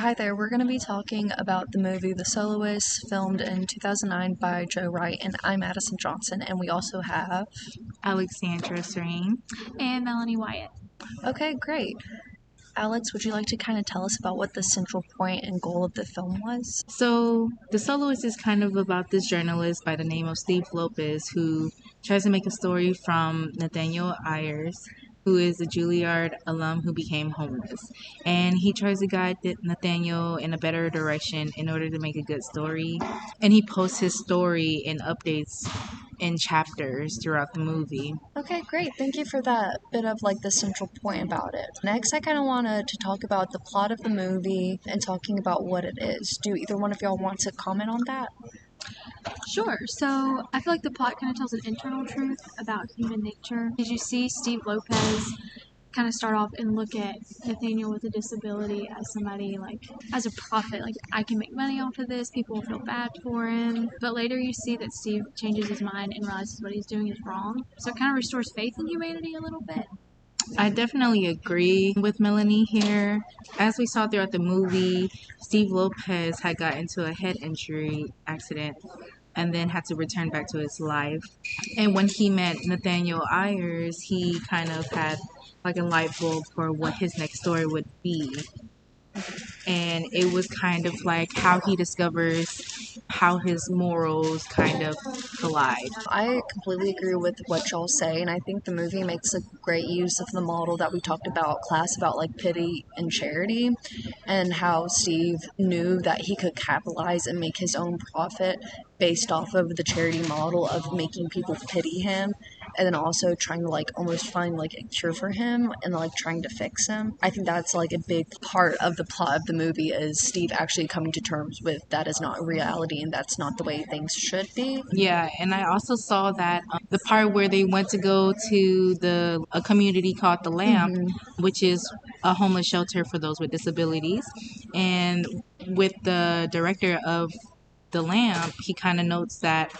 Hi there, we're going to be talking about the movie The Soloist, filmed in 2009 by Joe Wright, and I'm Addison Johnson, and we also have... Alexandra Serene. And Melanie Wyatt. Okay, great. Alex, would you like to kind of tell us about what the central point and goal of the film was? So, The Soloist is kind of about this journalist by the name of Steve Lopez who tries to make a story from Nathaniel Ayers, who is a Juilliard alum who became homeless. And he tries to guide Nathaniel in a better direction in order to make a good story. And he posts his story in updates in chapters throughout the movie. Okay, great. Thank you for that bit of like the central point about it. Next, I kind of wanted to talk about the plot of the movie and talking about what it is. Do either one of y'all want to comment on that? Sure. So I feel like the plot kind of tells an internal truth about human nature. As you see Steve Lopez kind of start off and look at Nathaniel with a disability as somebody like as a prophet, like I can make money off of this, people will feel bad for him. But later you see that Steve changes his mind and realizes what he's doing is wrong. So it kind of restores faith in humanity a little bit. I definitely agree with Melanie here. As we saw throughout the movie, Steve Lopez had got into a head injury accident and then had to return back to his life. And when he met Nathaniel Ayers, he kind of had like a light bulb for what his next story would be. And it was kind of like how he discovers how his morals kind of collide. I completely agree with what y'all say, and I think the movie makes a great use of the model that we talked about class about like pity and charity, and how Steve knew that he could capitalize and make his own profit based off of the charity model of making people pity him, and then also trying to like almost find like a cure for him and like trying to fix him. I think that's like a big part of the plot of the movie is Steve actually coming to terms with that is not reality and that's not the way things should be. Yeah, and I also saw that the part where they went to go to a community called the Lamp, which is a homeless shelter for those with disabilities, and with the director of the Lamp, he kind of notes that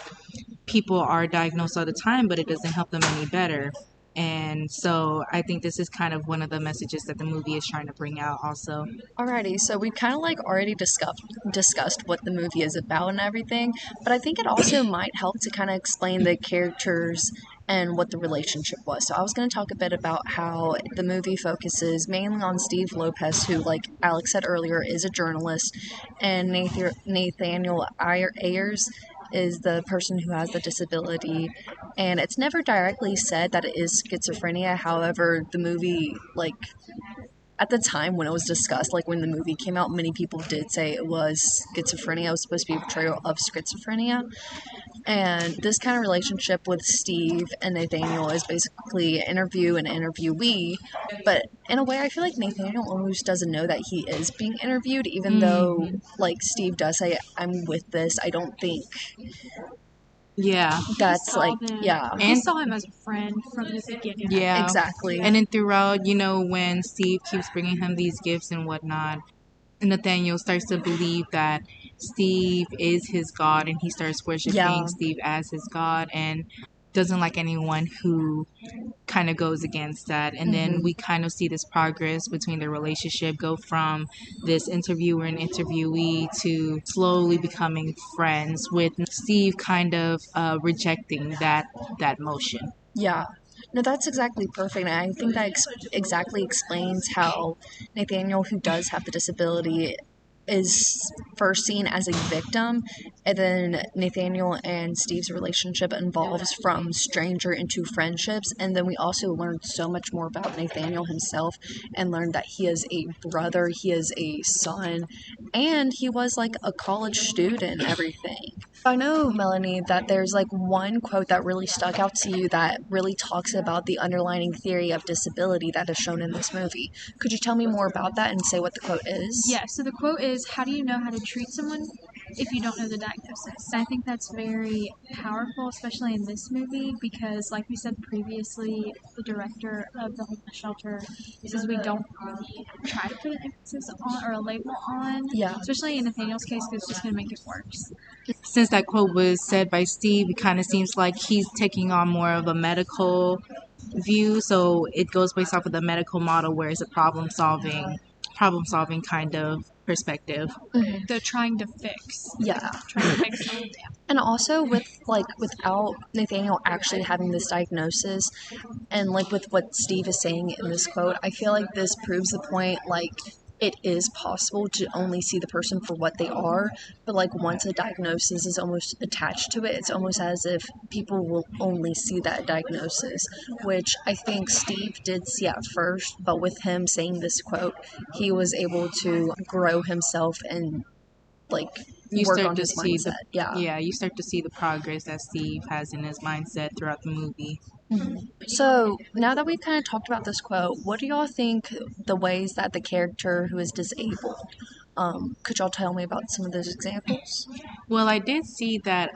people are diagnosed all the time, but it doesn't help them any better. And so I think this is kind of one of the messages that the movie is trying to bring out also. Alrighty, so we've kind of like already discussed what the movie is about and everything, but I think it also might help to kind of explain the characters and what the relationship was. So I was going to talk a bit about how the movie focuses mainly on Steve Lopez, who, like Alex said earlier, is a journalist, and Nathaniel Ayers is the person who has the disability, and it's never directly said that it is schizophrenia. However, the movie, like, at the time when it was discussed, like when the movie came out, many people did say it was schizophrenia. It was supposed to be a portrayal of schizophrenia. And this kind of relationship with Steve and Nathaniel is basically interview and interviewee. But in a way, I feel like Nathaniel almost doesn't know that he is being interviewed, even though, like, Steve does say, I'm with this. I don't think Yeah. that's like, yeah. He saw him as a friend from the beginning. Yeah. Exactly. And then throughout, when Steve keeps bringing him these gifts and whatnot, Nathaniel starts to believe that Steve is his god, and he starts worshiping Steve as his god and doesn't like anyone who kind of goes against that. And then we kind of see this progress between their relationship go from this interviewer and interviewee to slowly becoming friends, with Steve kind of rejecting that motion. Yeah. No, that's exactly perfect. And I think that exactly explains how Nathaniel, who does have the disability, is first seen as a victim, and then Nathaniel and Steve's relationship evolves from stranger into friendships, and then we also learn so much more about Nathaniel himself and learn that he is a brother, he is a son, and he was like a college student and everything. I know, Melanie, that there's like one quote that really stuck out to you that really talks about the underlying theory of disability that is shown in this movie. Could you tell me more about that and say what the quote is? Yeah, so the quote is, how do you know how to treat someone if you don't know the diagnosis? I think that's very powerful, especially in this movie, because like we said previously, the director of the homeless shelter says we don't try to put an emphasis on or a label on, especially in Nathaniel's case, because it's just going to make it worse. Since that quote was said by Steve, it kind of seems like he's taking on more of a medical view, so it goes based off of the medical model where it's a problem solving kind of perspective. They're trying to fix. Yeah. Trying to fix them. And also with without Nathaniel actually having this diagnosis, and like with what Steve is saying in this quote, I feel like this proves the point, like it is possible to only see the person for what they are, but like once a diagnosis is almost attached to it, it's almost as if people will only see that diagnosis, which I think Steve did see at first, but with him saying this quote, he was able to grow himself and like You work start on to his see mindset. you start to see the progress that Steve has in his mindset throughout the movie. So now that we've kind of talked about this quote, what do y'all think the ways that the character who is disabled? Could y'all tell me about some of those examples? Well, I did see that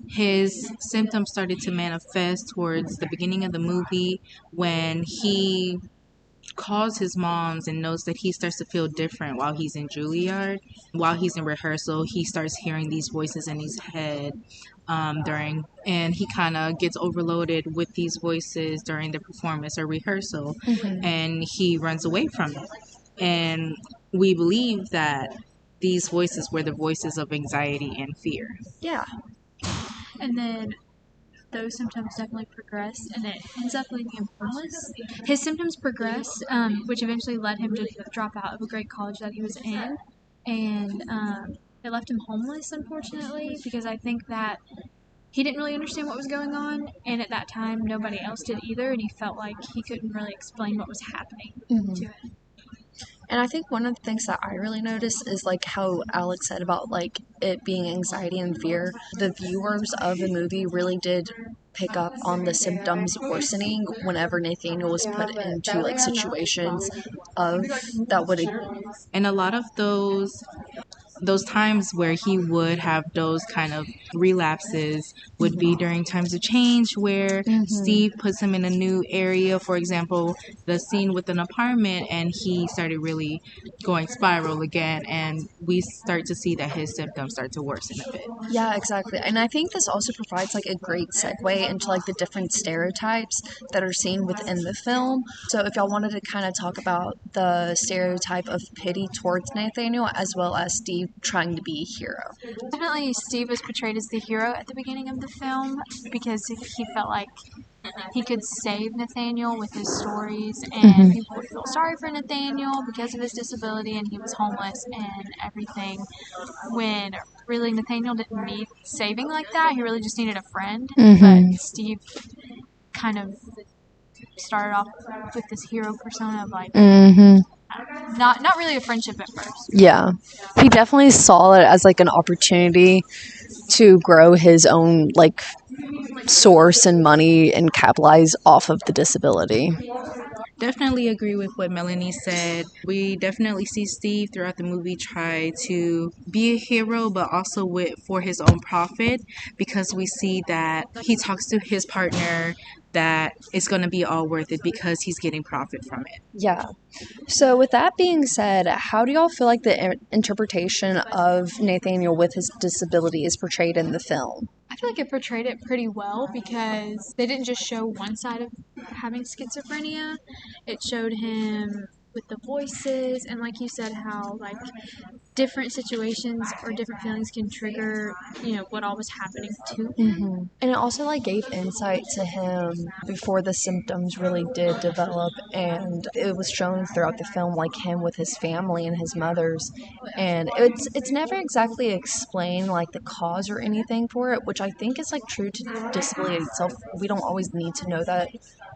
his symptoms started to manifest towards the beginning of the movie when he calls his moms and knows that he starts to feel different while he's in Juilliard. While he's in rehearsal, he starts hearing these voices in his head and he kind of gets overloaded with these voices during the performance or rehearsal, and he runs away from it. And we believe that these voices were the voices of anxiety and fear. Yeah. And then those symptoms definitely progress, and it ends up leaving him homeless. His symptoms progressed, which eventually led him to drop out of a great college that he was in, and it left him homeless, unfortunately, because I think that he didn't really understand what was going on, and at that time, nobody else did either, and he felt like he couldn't really explain what was happening to him. And I think one of the things that I really noticed is like how Alex said about like it being anxiety and fear. The viewers of the movie really did pick up on the symptoms worsening whenever Nathaniel was put into like situations of that would. And a lot of those times where he would have those kind of relapses would be during times of change where Steve puts him in a new area. For example, the scene with an apartment, and he started really going spiral again, and we start to see that his symptoms start to worsen a bit. Yeah, exactly. And I think this also provides like a great segue into like the different stereotypes that are seen within the film. So if y'all wanted to kind of talk about the stereotype of pity towards Nathaniel as well as Steve trying to be a hero. Definitely, Steve was portrayed as the hero at the beginning of the film because he felt like he could save Nathaniel with his stories, and people would feel sorry for Nathaniel because of his disability, and he was homeless and everything. When really Nathaniel didn't need saving like that, he really just needed a friend. But Steve kind of started off with this hero persona of like not really a friendship at first. Yeah. He definitely saw it as like an opportunity to grow his own like source and money and capitalize off of the disability. Definitely agree with what Melanie said. We definitely see Steve throughout the movie try to be a hero, but also for his own profit, because we see that he talks to his partner that it's going to be all worth it because he's getting profit from it. Yeah. So with that being said, how do y'all feel like the interpretation of Nathaniel with his disability is portrayed in the film? I feel like it portrayed it pretty well because they didn't just show one side of having schizophrenia. It showed him with the voices, and like you said, how like different situations or different feelings can trigger, what all was happening to him. And it also like gave insight to him before the symptoms really did develop, and it was shown throughout the film like him with his family and his mother's, and it's never exactly explained like the cause or anything for it, which I think is like true to disability itself. We don't always need to know that,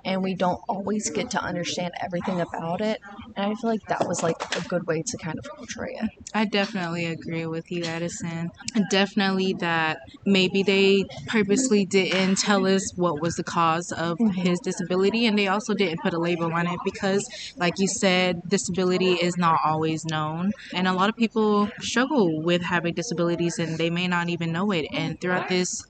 and we don't always get to understand everything about it, and I feel like that was like a good way to kind of portray it. I definitely agree with you, Addison. Definitely that maybe they purposely didn't tell us what was the cause of his disability, and they also didn't put a label on it because, like you said, disability is not always known, and a lot of people struggle with having disabilities and they may not even know it. And throughout this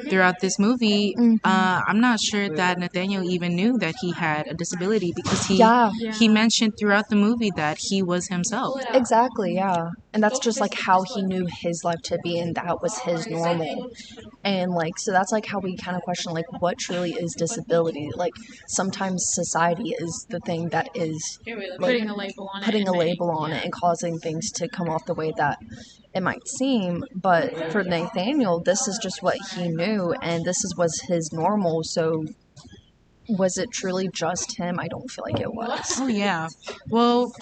throughout this movie, I'm not sure that Nathaniel even knew that he had a disability because he mentioned throughout the movie that he was himself. Exactly, yeah. And that's just like how he knew his life to be, and that was his normal. And like, so that's like how we kind of question like what truly is disability. Like sometimes society is the thing that is like, Putting a label on it and causing things to come off the way that it might seem. But for Nathaniel, this is just what he knew, and was his normal. So was it truly just him? I don't feel like it was. Oh yeah. Well,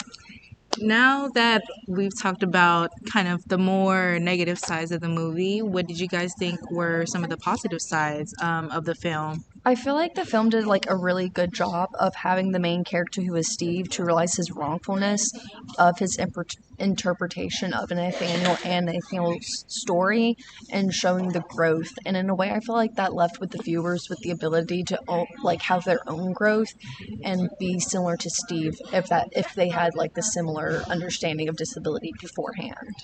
now that we've talked about kind of the more negative sides of the movie, what did you guys think were some of the positive sides of the film? I feel like the film did like a really good job of having the main character, who is Steve, to realize his wrongfulness of his interpretation of Nathaniel and Nathaniel's story, and showing the growth. And in a way, I feel like that left with the viewers with the ability to like have their own growth and be similar to Steve if they had like the similar understanding of disability beforehand.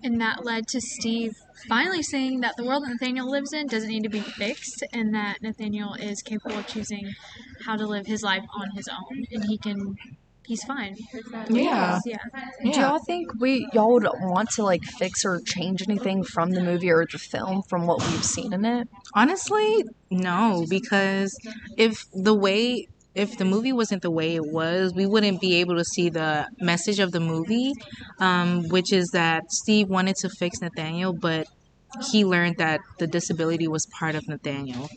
And that led to Steve finally saying that the world that Nathaniel lives in doesn't need to be fixed, and that Nathaniel is capable of choosing how to live his life on his own, and he's fine. Yeah. Do y'all think y'all would want to like fix or change anything from the movie or the film from what we've seen in it? Honestly, no, because if the movie wasn't the way it was, we wouldn't be able to see the message of the movie, which is that Steve wanted to fix Nathaniel, but he learned that the disability was part of Nathaniel.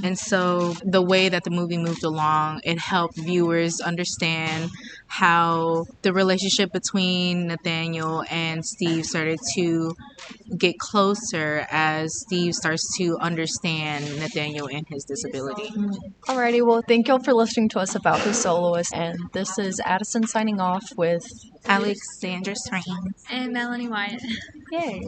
And so the way that the movie moved along, it helped viewers understand how the relationship between Nathaniel and Steve started to get closer as Steve starts to understand Nathaniel and his disability. Alrighty, well, thank y'all for listening to us about The Soloist, and this is Addison signing off with Alexandra Strain. And Melanie Wyatt. Yay.